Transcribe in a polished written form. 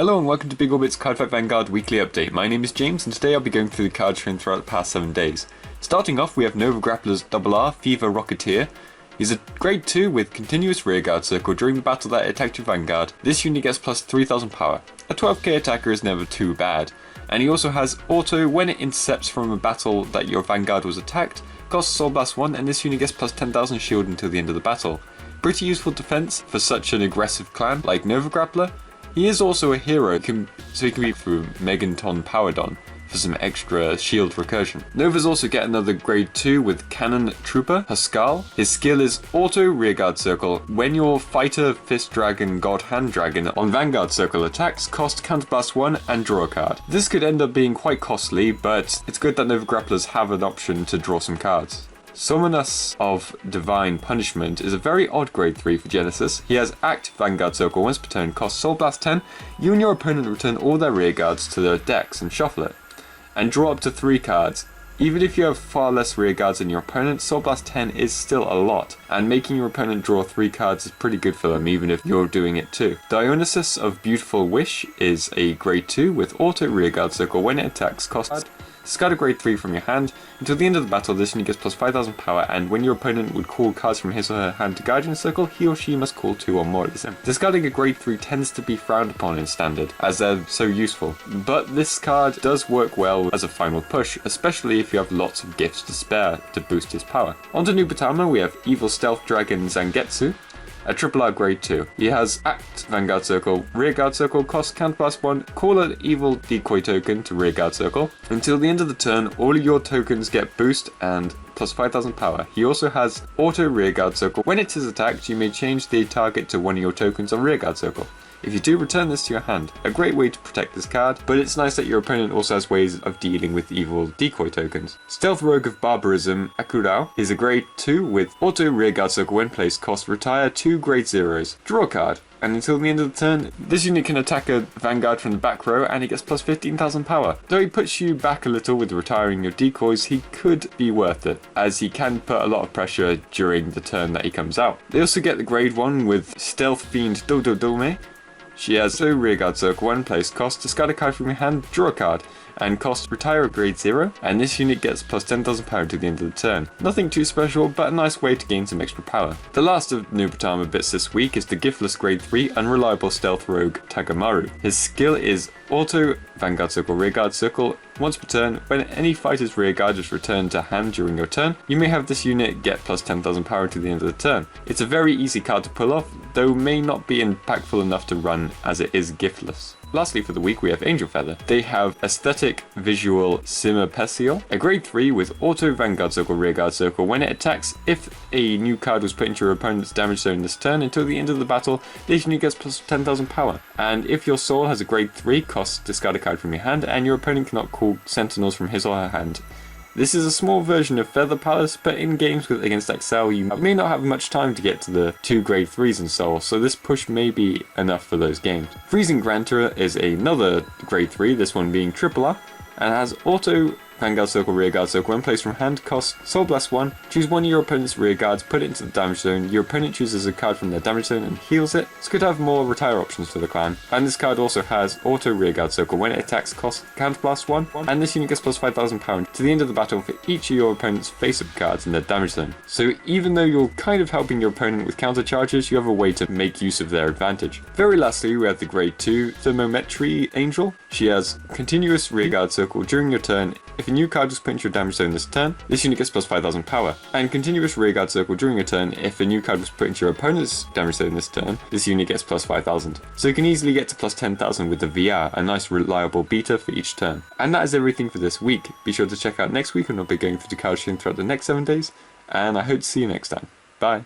Hello and welcome to Big Orbit's Cardfight Vanguard weekly update. My name is James and today I'll be going through the cards shown throughout the past 7 days. Starting off we have Nova Grappler's RR Fever Rocketeer. He's a grade 2 with continuous rearguard circle during the battle that it attacked your Vanguard. This unit gets plus 3000 power. A 12k attacker is never too bad. And he also has auto when it intercepts from a battle that your Vanguard was attacked, costs Soul Blast 1 and this unit gets plus 10,000 shield until the end of the battle. Pretty useful defense for such an aggressive clan like Nova Grappler. He is also a hero, so he can be through Meganton Powerdon for some extra shield recursion. Novas also get another grade 2 with Cannon Trooper, Haskal. His skill is Auto Rearguard Circle. When your Fighter, Fist Dragon, God Hand Dragon on Vanguard Circle attacks, cost Counterblast 1 and draw a card. This could end up being quite costly, but it's good that Nova Grapplers have an option to draw some cards. Summonus of Divine Punishment is a very odd grade 3 for Genesis. He has Act Vanguard Circle once per turn, costs Soul Blast 10. You and your opponent return all their rear guards to their decks and shuffle it. And draw up to 3 cards. Even if you have far less rear guards than your opponent, Soul Blast 10 is still a lot. And making your opponent draw 3 cards is pretty good for them, even if you're doing it too. Dionysos of Beautiful Wish is a grade 2 with Auto Rearguard Circle. When it attacks, costs discard a grade 3 from your hand. Until the end of the battle, this unit gets plus 5000 power, and when your opponent would call cards from his or her hand to guide in a circle, he or she must call 2 or more at the same. Discarding a grade 3 tends to be frowned upon in Standard, as they're so useful. But this card does work well as a final push, especially if you have lots of gifts to spare to boost his power. On to New Potala, we have Evil Stealth Dragon Zangetsu. A RR grade 2. He has Act Vanguard Circle, Rearguard Circle, cost Counterblast 1, call an evil decoy token to Rearguard Circle. Until the end of the turn, all of your tokens get boost and plus 5000 power. He also has Auto Rearguard Circle. When it is attacked, you may change the target to one of your tokens on Rearguard Circle. If you do, return this to your hand. A great way to protect this card, but it's nice that your opponent also has ways of dealing with evil decoy tokens. Stealth Rogue of Barbarism, Akuto, is a grade 2 with Auto Rearguard Circle when placed, cost retire 2 grade 0s. Draw a card. And until the end of the turn, this unit can attack a Vanguard from the back row and he gets plus 15,000 power. Though he puts you back a little with retiring your decoys, he could be worth it, as he can put a lot of pressure during the turn that he comes out. They also get the grade 1 with Stealth Fiend Dododome. She has no Rearguard Circle when placed, cost discard a card from your hand, draw a card, and cost retire a grade 0, and this unit gets plus 10,000 power to the end of the turn. Nothing too special, but a nice way to gain some extra power. The last of New Potala bits this week is the Giftless grade 3 Unreliable Stealth Rogue Tagamaru. His skill is Auto Vanguard Circle, Rearguard Circle. Once per turn, when any fighter's rearguard is returned to hand during your turn, you may have this unit get plus 10,000 power to the end of the turn. It's a very easy card to pull off, though may not be impactful enough to run as it is giftless. Lastly for the week we have Angel Feather. They have Aesthetic Visual Simapesial, a grade 3 with Auto Vanguard Circle, Rearguard Circle. When it attacks, if a new card was put into your opponent's damage zone this turn, until the end of the battle, this unit gets plus 10,000 power. And if your soul has a grade 3, cost discard a card from your hand, and your opponent cannot call sentinels from his or her hand. This is a small version of Feather Palace, but in games against Excel you may not have much time to get to the 2 grade 3s and so this push may be enough for those games. Freezing Grantor is another grade 3, this one being RR, and has Auto Vanguard Circle, Rearguard Circle. When placed from hand, cost Soul Blast 1, choose one of your opponent's rear guards, put it into the damage zone. Your opponent chooses a card from their damage zone and heals it. It's good to have more retire options for the clan. And this card also has Auto Rearguard Circle. When it attacks, cost Counterblast 1, and this unit gets plus 5000 power to the end of the battle for each of your opponent's face-up cards in their damage zone. So even though you're kind of helping your opponent with counter charges, you have a way to make use of their advantage. Very lastly, we have the grade 2 Thermometry Angel. She has Continuous Rearguard Circle during your turn. If a new card was put into your damage zone this turn, this unit gets plus 5000 power. And Continuous Rearguard Circle during a turn, if a new card was put into your opponent's damage zone this turn, this unit gets plus 5000. So you can easily get to plus 10,000 with the VR, a nice reliable beta for each turn. And that is everything for this week. Be sure to check out next week when I'll be going through the card shown throughout the next 7 days, and I hope to see you next time. Bye!